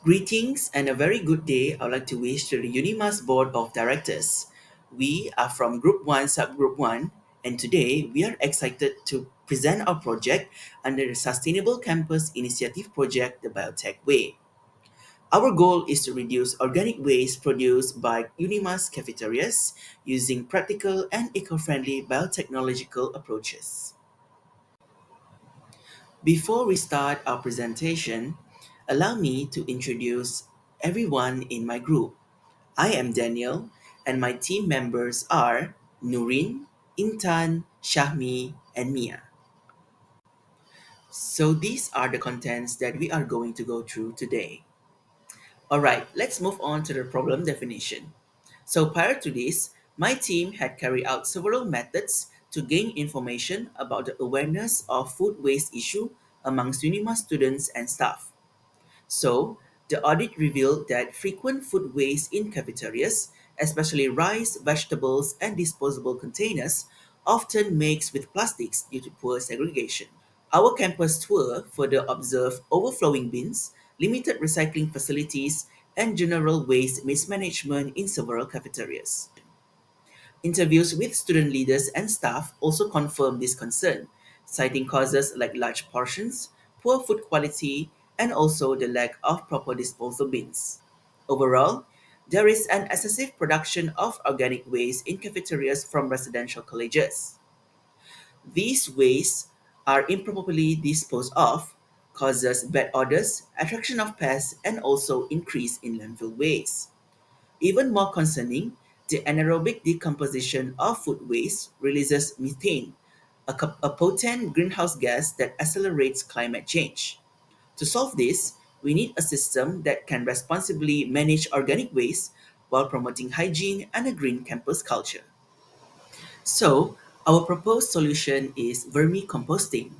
Greetings and a very good day I would like to wish to the UNIMAS Board of Directors. We are from Group 1, Subgroup 1, and today we are excited to present our project under the Sustainable Campus Initiative Project, the Biotech Way. Our goal is to reduce organic waste produced by UNIMAS cafeterias using practical and eco-friendly biotechnological approaches. Before we start our presentation, allow me to introduce everyone in my group. I am Daniel, and my team members are Nurin, Intan, Syahmi, and Mia. So these are the contents that we are going to go through today. Alright, let's move on to the problem definition. So prior to this, my team had carried out several methods to gain information about the awareness of food waste issue amongst UNIMA students and staff. So, the audit revealed that frequent food waste in cafeterias, especially rice, vegetables, and disposable containers, often mixed with plastics due to poor segregation. Our campus tour further observed overflowing bins, limited recycling facilities, and general waste mismanagement in several cafeterias. Interviews with student leaders and staff also confirmed this concern, citing causes like large portions, poor food quality, and also the lack of proper disposal bins. Overall, there is an excessive production of organic waste in cafeterias from residential colleges. These wastes are improperly disposed of, causes bad odors, attraction of pests, and also increase in landfill waste. Even more concerning, the anaerobic decomposition of food waste releases methane, a potent greenhouse gas that accelerates climate change. To solve this, we need a system that can responsibly manage organic waste while promoting hygiene and a green campus culture. So, our proposed solution is vermicomposting,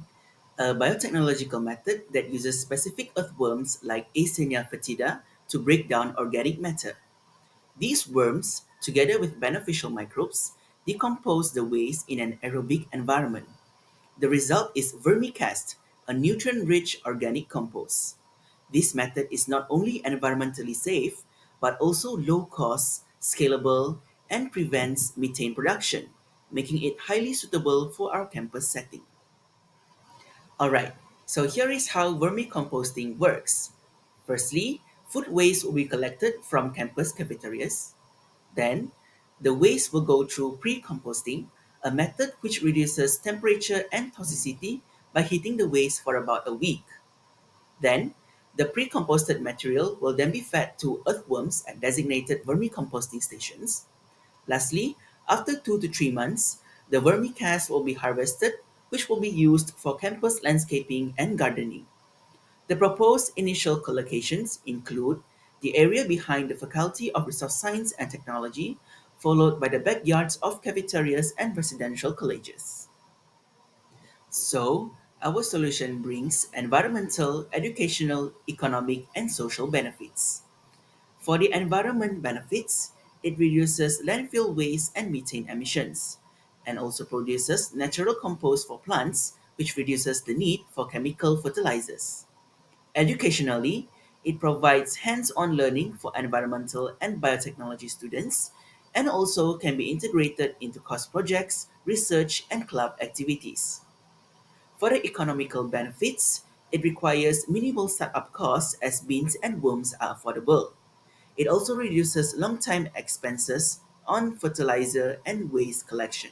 a biotechnological method that uses specific earthworms like Eisenia foetida to break down organic matter. These worms, together with beneficial microbes, decompose the waste in an aerobic environment. The result is vermicast, a nutrient-rich organic compost. This method is not only environmentally safe, but also low-cost, scalable, and prevents methane production, making it highly suitable for our campus setting. Alright, so here is how vermicomposting works. Firstly, food waste will be collected from campus cafeterias. Then, the waste will go through pre-composting, a method which reduces temperature and toxicity by heating the waste for about a week. Then, the pre-composted material will then be fed to earthworms at designated vermicomposting stations. Lastly, after 2 to 3 months, the vermicast will be harvested, which will be used for campus landscaping and gardening. The proposed initial collocations include the area behind the Faculty of Resource Science and Technology, followed by the backyards of cafeterias and residential colleges. So, our solution brings environmental, educational, economic, and social benefits. For the environment benefits, it reduces landfill waste and methane emissions, and also produces natural compost for plants, which reduces the need for chemical fertilizers. Educationally, it provides hands-on learning for environmental and biotechnology students and also can be integrated into course projects, research, and club activities. For the economical benefits, it requires minimal startup costs as beans and worms are affordable. It also reduces long-time expenses on fertilizer and waste collection.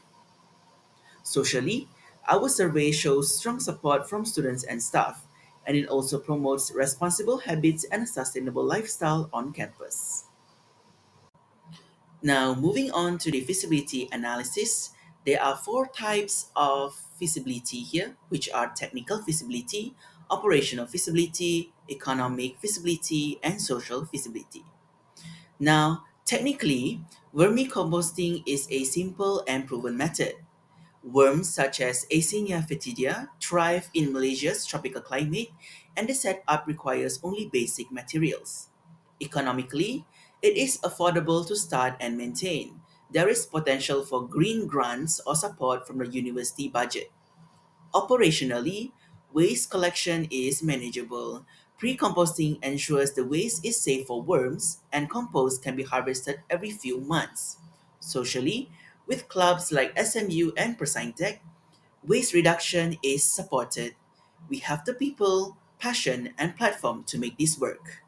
Socially, our survey shows strong support from students and staff, and it also promotes responsible habits and a sustainable lifestyle on campus. Now, moving on to the feasibility analysis, there are four types of feasibility here, which are technical feasibility, operational feasibility, economic feasibility, and social feasibility. Now, technically, vermicomposting is a simple and proven method. Worms such as Eisenia foetida thrive in Malaysia's tropical climate, and the setup requires only basic materials. Economically, it is affordable to start and maintain. There is potential for green grants or support from the university budget. Operationally, waste collection is manageable. Pre-composting ensures the waste is safe for worms and compost can be harvested every few months. Socially, with clubs like SMU and Persintech, waste reduction is supported. We have the people, passion, and platform to make this work.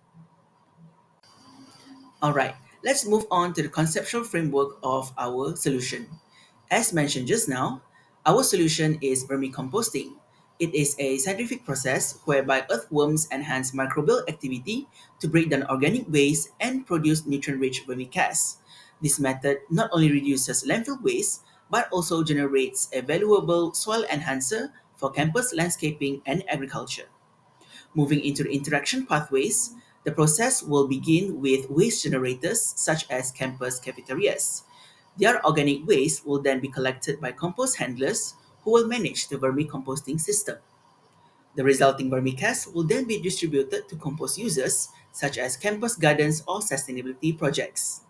All right, let's move on to the conceptual framework of our solution. As mentioned just now, our solution is vermicomposting. It is a scientific process whereby earthworms enhance microbial activity to break down organic waste and produce nutrient-rich vermicast. This method not only reduces landfill waste but also generates a valuable soil enhancer for campus landscaping and agriculture. Moving into the interaction pathways, the process will begin with waste generators such as campus cafeterias. Their organic waste will then be collected by compost handlers who will manage the vermicomposting system. The resulting vermicast will then be distributed to compost users such as campus gardens or sustainability projects.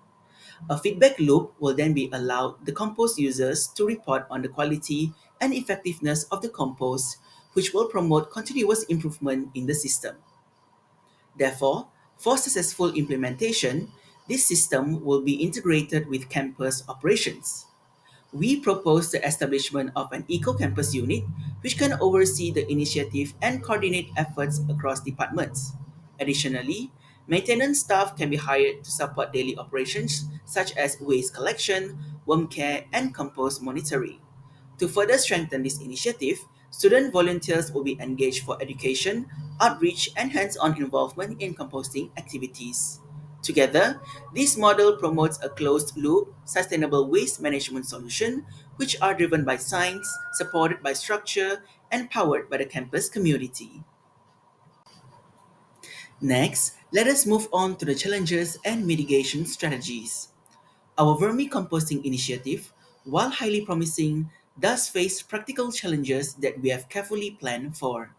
A feedback loop will then be allowed the compost users to report on the quality and effectiveness of the compost, which will promote continuous improvement in the system. Therefore, for successful implementation, this system will be integrated with campus operations. We propose the establishment of an eco-campus unit which can oversee the initiative and coordinate efforts across departments. Additionally, maintenance staff can be hired to support daily operations such as waste collection, worm care, and compost monitoring. To further strengthen this initiative, student volunteers will be engaged for education, outreach, and hands on involvement in composting activities. Together, this model promotes a closed loop, sustainable waste management solution which are driven by science, supported by structure, and powered by the campus community. Next, let us move on to the challenges and mitigation strategies. Our vermicomposting initiative, while highly promising, does face practical challenges that we have carefully planned for.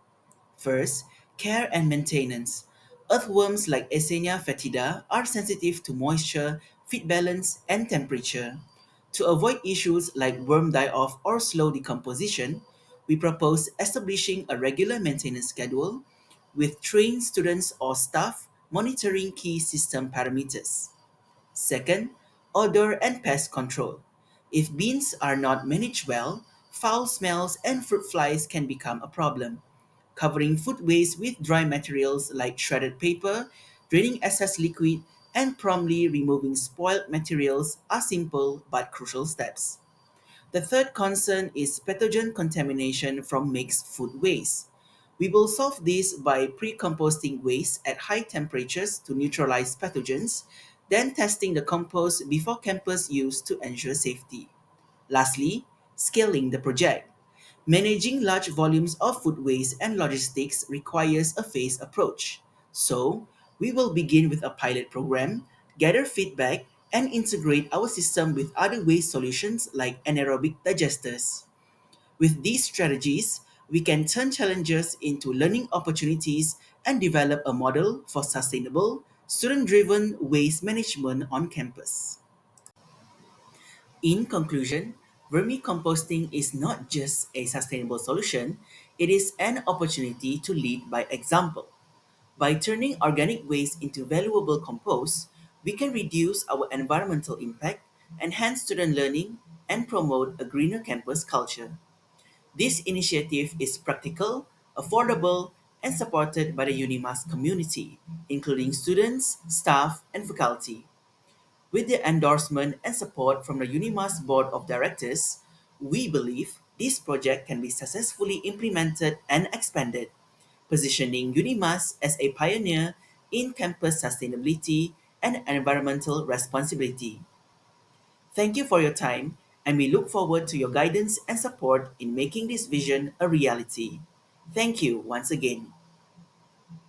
First, care and maintenance. Earthworms like Eisenia fetida are sensitive to moisture, feed balance, and temperature. To avoid issues like worm die-off or slow decomposition, we propose establishing a regular maintenance schedule with trained students or staff monitoring key system parameters. Second, odor and pest control. If beans are not managed well, foul smells and fruit flies can become a problem. Covering food waste with dry materials like shredded paper, draining excess liquid, and promptly removing spoiled materials are simple but crucial steps. The third concern is pathogen contamination from mixed food waste. We will solve this by pre-composting waste at high temperatures to neutralize pathogens, then testing the compost before campus use to ensure safety. Lastly, scaling the project. Managing large volumes of food waste and logistics requires a phased approach. So, we will begin with a pilot program, gather feedback, and integrate our system with other waste solutions like anaerobic digesters. With these strategies, we can turn challenges into learning opportunities and develop a model for sustainable, student driven waste management on campus. In conclusion, vermicomposting is not just a sustainable solution, it is an opportunity to lead by example. By turning organic waste into valuable compost, we can reduce our environmental impact, enhance student learning, and promote a greener campus culture. This initiative is practical, affordable, and supported by the UNIMAS community, including students, staff, and faculty. With the endorsement and support from the UNIMAS Board of Directors, we believe this project can be successfully implemented and expanded, positioning UNIMAS as a pioneer in campus sustainability and environmental responsibility. Thank you for your time, and we look forward to your guidance and support in making this vision a reality. Thank you once again.